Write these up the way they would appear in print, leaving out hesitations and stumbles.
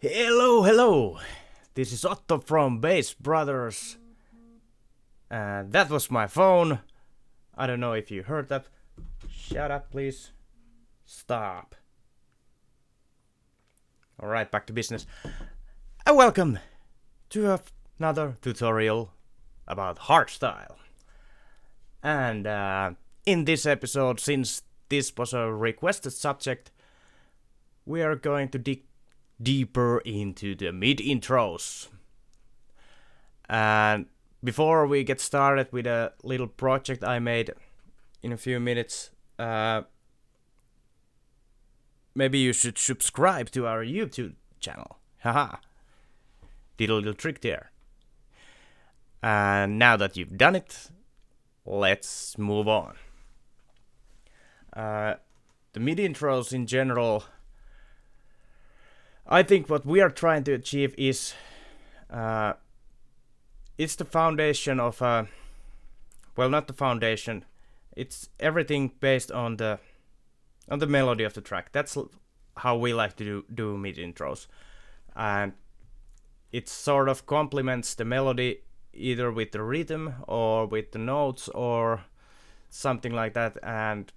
Hello. This is Otto from Bass Brotherz. And that was my phone. I don't know if you heard that. Shut up, please. Stop. Alright, back to business. And welcome to another tutorial about hardstyle. And in this episode, since this was a requested subject, we are going to dig deeper into the mid intros. And before we get started with a little project I made in a few minutes, maybe you should subscribe to our YouTube channel. Haha. Did a little trick there. And now that you've done it, let's move on. The mid intros in general, I think what we are trying to achieve is it's the foundation of well, not the foundation. It's everything based on the melody of the track. That's how we like to do mid intros, and it sort of complements the melody either with the rhythm or with the notes or something like that. And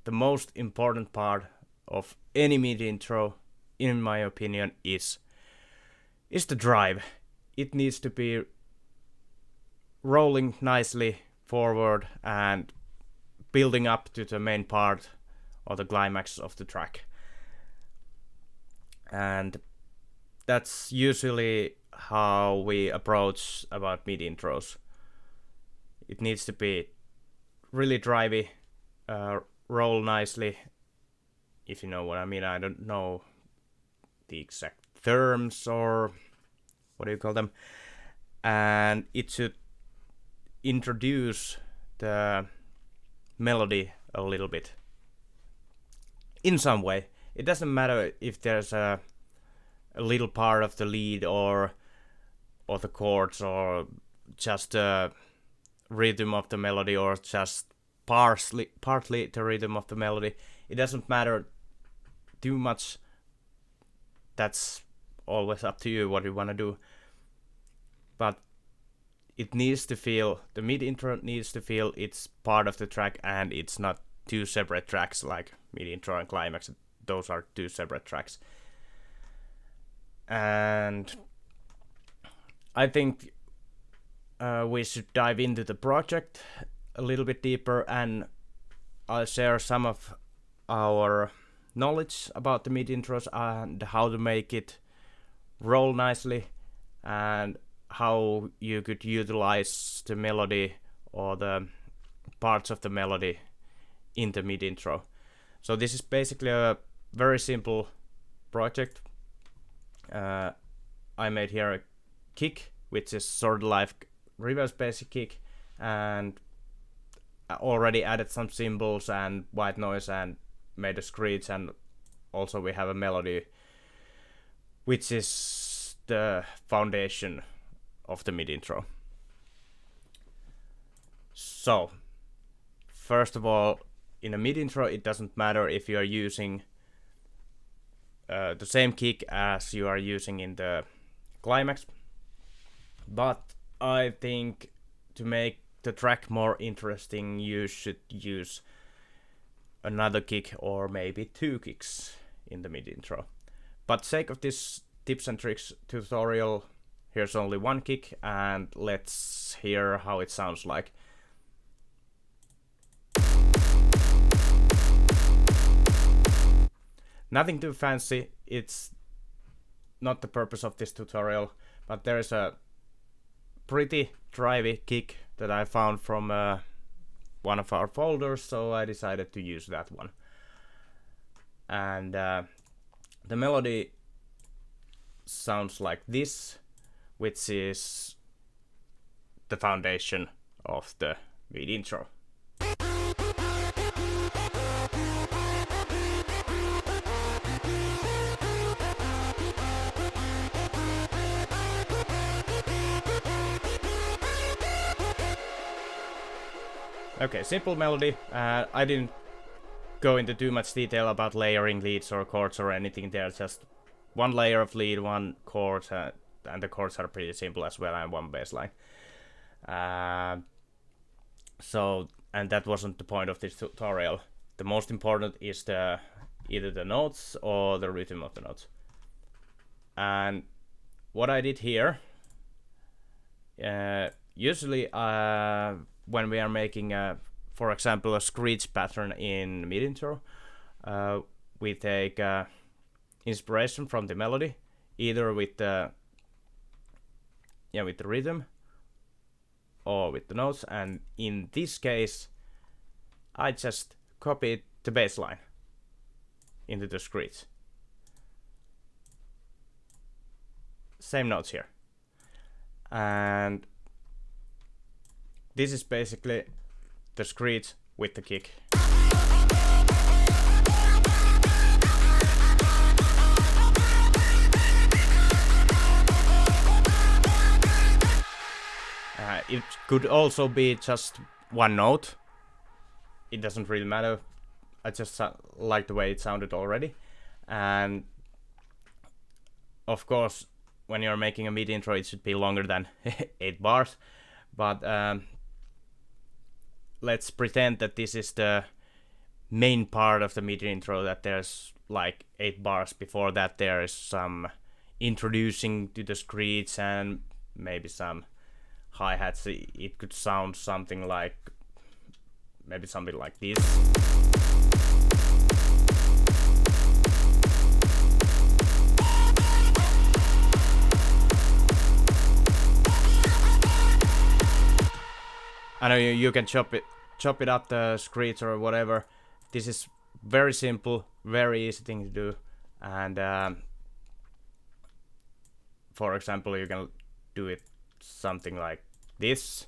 the most important part of any mid intro, in my opinion, is the drive. It needs to be rolling nicely forward and building up to the main part or the climax of the track. And that's usually how we approach about mid intros. It needs to be really drivey, roll nicely, if you know what I mean. I don't know the exact terms, or what do you call them, and it should introduce the melody a little bit in some way. It doesn't matter if there's a little part of the lead or the chords, or just the rhythm of the melody, or just partly the rhythm of the melody. It doesn't matter too much. That's always up to you what you want to do. But it needs to feel, the mid intro needs to feel it's part of the track, and it's not two separate tracks like mid intro and climax. Those are two separate tracks. And I think we should dive into the project a little bit deeper, and I'll share some of our knowledge about the mid intros and how to make it roll nicely, and how you could utilize the melody or the parts of the melody in the mid intro. So this is basically a very simple project. I made here a kick, which is sort of like reverse basic kick, and I already added some cymbals and white noise and made a screech, and also we have a melody, which is the foundation of the mid intro. So first of all, in a mid intro, it doesn't matter if you are using the same kick as you are using in the climax, but I think to make the track more interesting, you should use another kick or maybe two kicks in the mid intro. But sake of this tips and tricks tutorial, here's only one kick, and let's hear how it sounds like. Nothing too fancy, it's not the purpose of this tutorial, but there's a pretty drivey kick that I found from one of our folders, so I decided to use that one. And the melody sounds like this, which is the foundation of the mid intro. Okay, simple melody. I didn't go into too much detail about layering leads or chords or anything there, just one layer of lead, one chord, and the chords are pretty simple as well, and one bass line. And that wasn't the point of this tutorial. The most important is either the notes or the rhythm of the notes. And what I did here, usually when we are making, for example, a screech pattern in mid intro, we take inspiration from the melody, either with the rhythm or with the notes, and in this case I just copied the bass line into the screech. Same notes here, and this is basically the screech with the kick. It could also be just one note. It doesn't really matter. I just like the way it sounded already. And of course, when you're making a mid intro, it should be longer than 8 bars. But let's pretend that this is the main part of the mid intro, that there's like 8 bars. Before that, there is some introducing to the screech and maybe some hi-hats. It could sound something like, maybe something like this. I know you can chop it up the screech or whatever. This is very simple, very easy thing to do. And for example, you can do it something like this.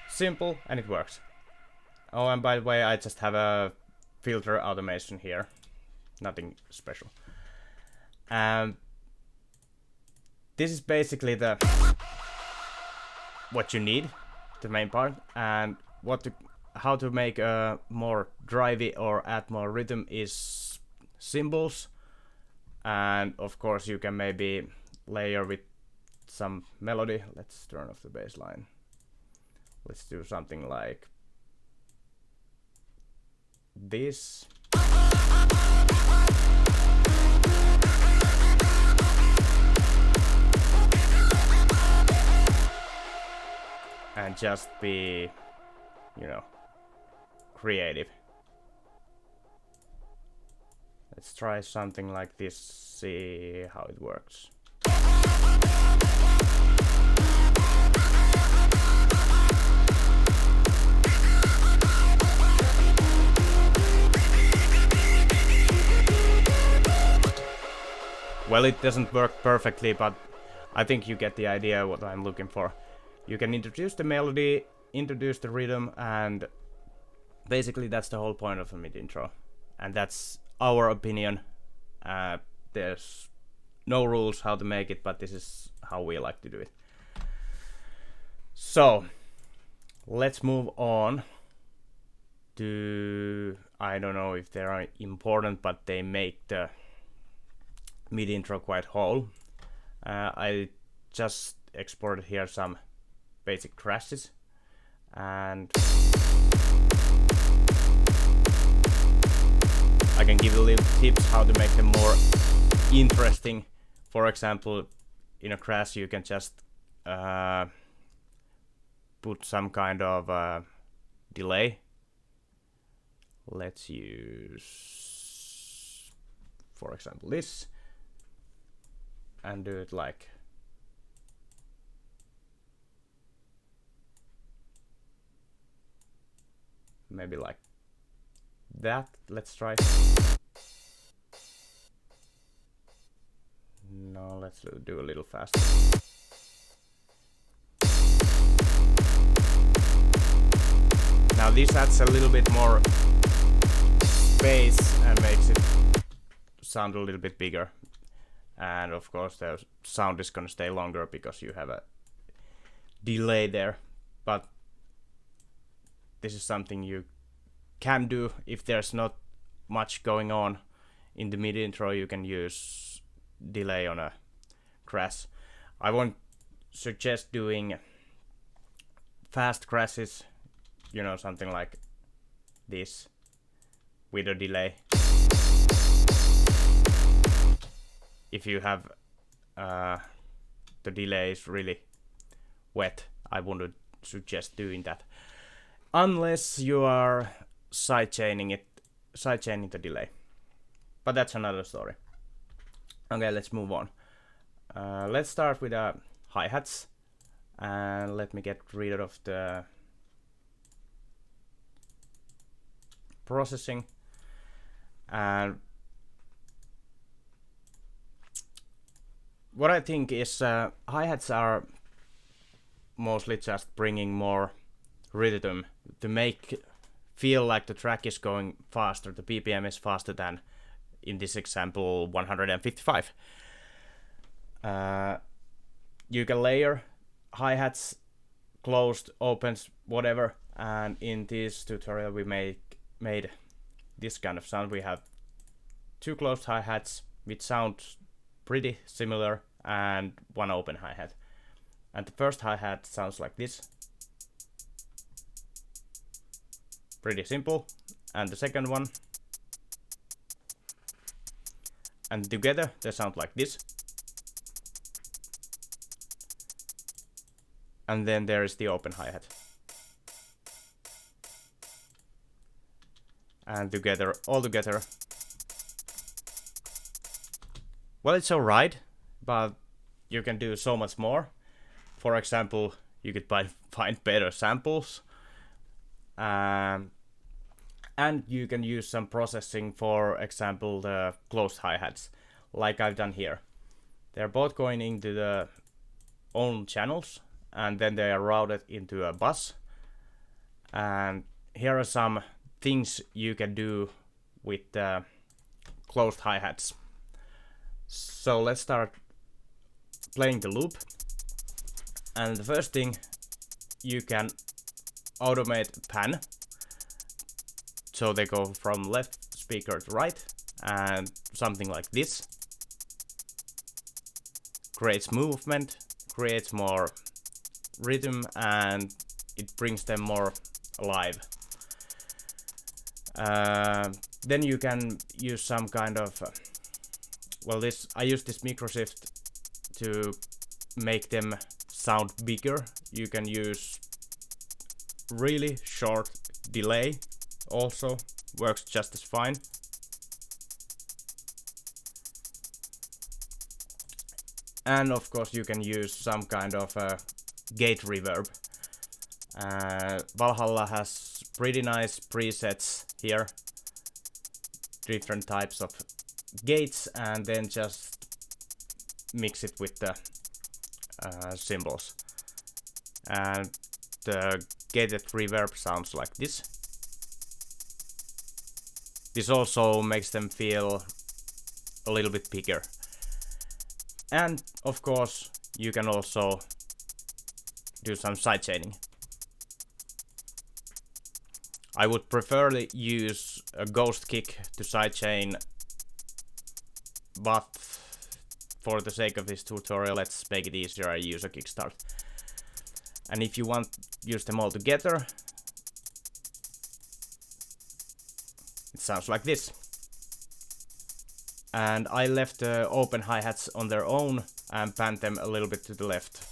Simple, and it works. Oh, and by the way, I just have a filter automation here. Nothing special. This is basically what you need, the main part, and how to make a more drivey or add more rhythm is cymbals. And of course you can maybe layer with some melody. Let's turn off the bass line. Let's do something like this. And just be, creative. Let's try something like this, see how it works. Well, it doesn't work perfectly, but I think you get the idea what I'm looking for. You can introduce the melody, introduce the rhythm, and basically that's the whole point of a mid intro. And that's our opinion. There's no rules how to make it, but this is how we like to do it. So let's move on to, I don't know if they are important, but they make the mid intro quite whole. I just exported here some basic crashes, and I can give you little tips how to make them more interesting. For example, in a crash you can just put some kind of delay. Let's use, for example, this, and do it like maybe like that. Let's try. No, let's do a little faster. Now this adds a little bit more space and makes it sound a little bit bigger. and of course the sound is gonna stay longer because you have a delay there. But this is something you can do if there's not much going on in the mid intro. You can use delay on a crash. I won't suggest doing fast crashes, you know, something like this with a delay. If you have the delay is really wet, I wouldn't suggest doing that unless you are sidechaining the delay. But that's another story. Okay, let's move on. Let's start with hi-hats, and let me get rid of the processing. And what I think is hi-hats are mostly just bringing more rhythm to make feel like the track is going faster, the BPM is faster than in this example 155. You can layer hi-hats, closed, opens, whatever, and in this tutorial we made this kind of sound. We have two closed hi-hats which sound pretty similar and one open hi-hat. And the first hi-hat sounds like this. Pretty simple. And the second one. And together they sound like this. And then there is the open hi-hat. And together, all together. Well, it's alright, but you can do so much more. For example, you could find better samples. And you can use some processing, for example, the closed hi-hats, like I've done here. They're both going into the own channels, and then they are routed into a bus. And here are some things you can do with the closed hi-hats. So let's start playing the loop. And the first thing, you can automate pan. So they go from left speaker to right, and something like this. Creates movement, creates more rhythm, and it brings them more alive. Then you can use some kind of I use this micro shift to make them sound bigger. You can use really short delay, also works just as fine. And of course you can use some kind of gate reverb. Valhalla has pretty nice presets here, different types of gates, and then just mix it with the cymbals. And the gated reverb sounds like this. This also makes them feel a little bit bigger. And of course you can also do some sidechaining. I would preferably use a ghost kick to sidechain, but for the sake of this tutorial, let's make it easier. I use a kickstart. And if you want, use them all together. It sounds like this. And I left the open hi-hats on their own and panned them a little bit to the left.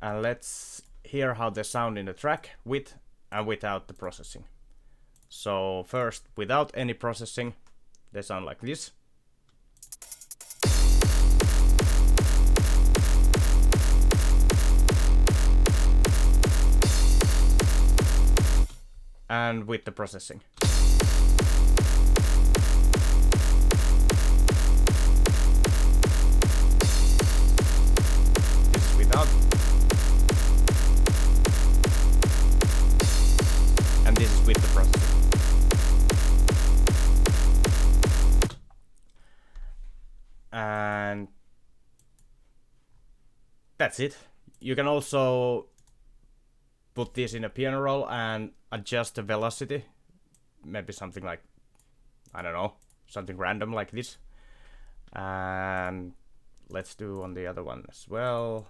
And let's hear how they sound in the track with and without the processing. So first, without any processing, they sound like this. And with the processing. This is without. And this is with the processing. And that's it. You can also put this in a piano roll and adjust the velocity. Maybe something like, I don't know, something random like this. And let's do on the other one as well.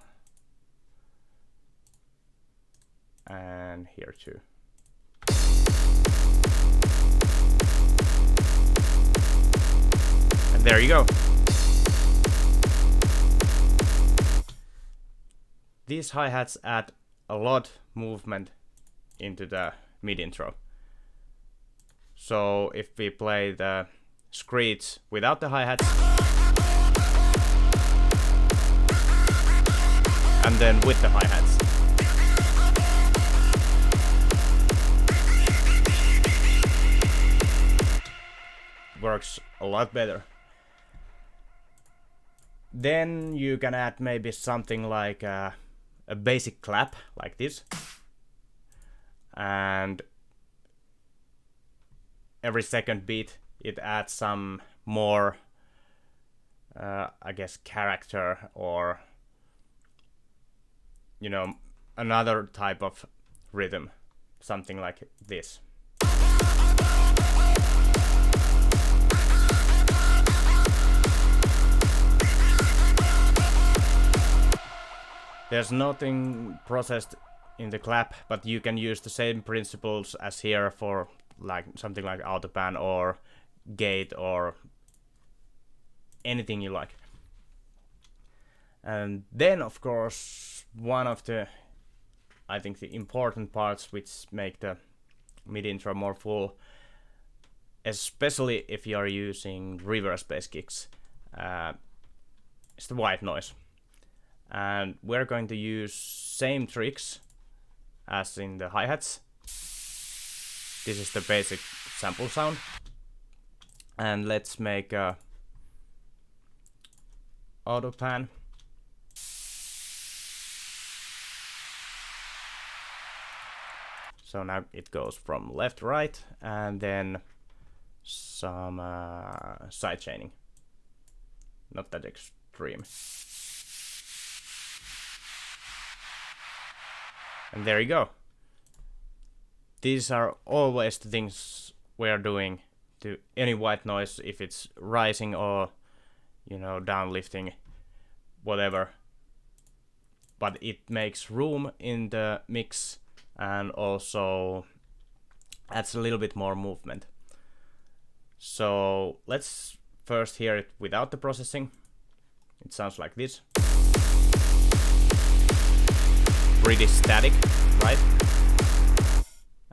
And here too. And there you go. These hi-hats add a lot movement into the mid intro. So if we play the Screech without the hi-hats, and then with the hi-hats, works a lot better. Then you can add maybe something like a basic clap like this, and every second beat it adds some more I guess character, or you know, another type of rhythm, something like this. There's nothing processed in the clap, but you can use the same principles as here for like something like autopan or gate or anything you like. And then of course one of the, I think, the important parts which make the mid intro more full, especially if you are using reverse bass kicks, is the white noise. And we're going to use same tricks as in the hi-hats. This is the basic sample sound. And let's make a auto pan. So now it goes from left, right, and then some side chaining. Not that extreme. And there you go. These are always the things we're doing to any white noise, if it's rising or, you know, downlifting, whatever. But it makes room in the mix and also adds a little bit more movement. So let's first hear it without the processing. It sounds like this. Pretty static, right?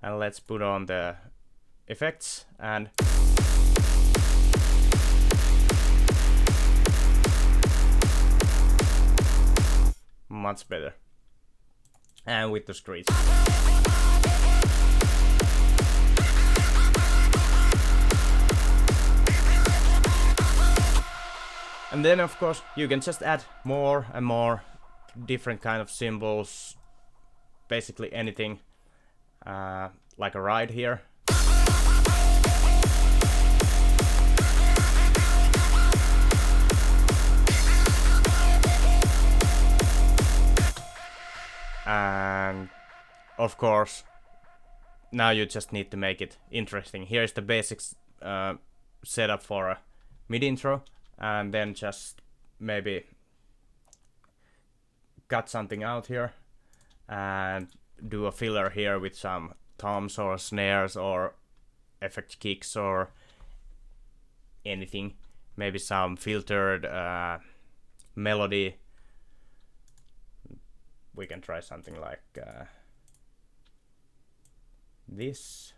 And let's put on the effects and much better. And with the Screech. And then of course you can just add more and more different kind of symbols, basically anything, like a ride here. And of course now you just need to make it interesting. Here's the basics setup for a mid intro, and then just maybe cut something out here and do a filler here with some toms or snares or effect kicks or anything, maybe some filtered melody. We can try something like this.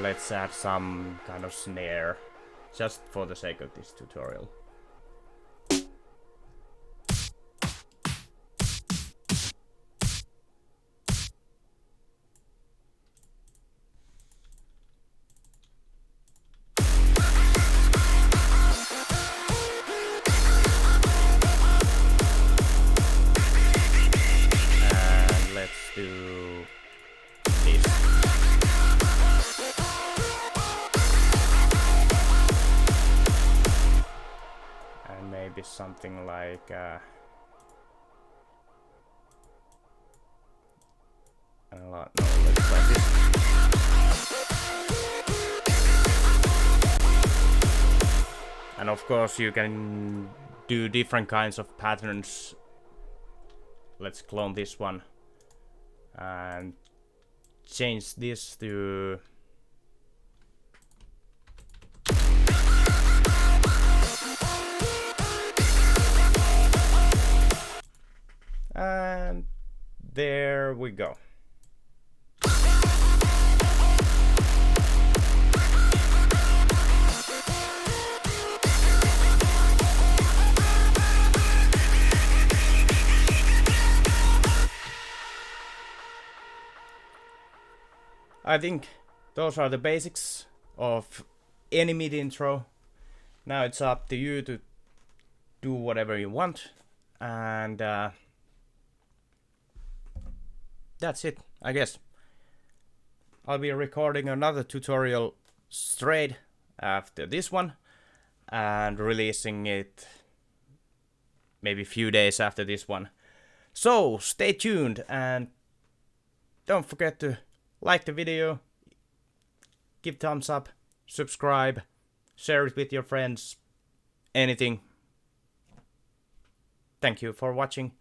Let's add some kind of snare, just for the sake of this tutorial. And no, let's try this. And of course you can do different kinds of patterns. Let's clone this one and change this to and there we go. I think those are the basics of any MIDI intro. Now it's up to you to do whatever you want, and that's it, I guess. I'll be recording another tutorial straight after this one and releasing it maybe a few days after this one. So stay tuned and don't forget to like the video, give thumbs up, subscribe, share it with your friends, anything. Thank you for watching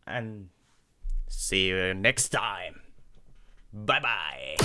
and see you next time. Bye bye.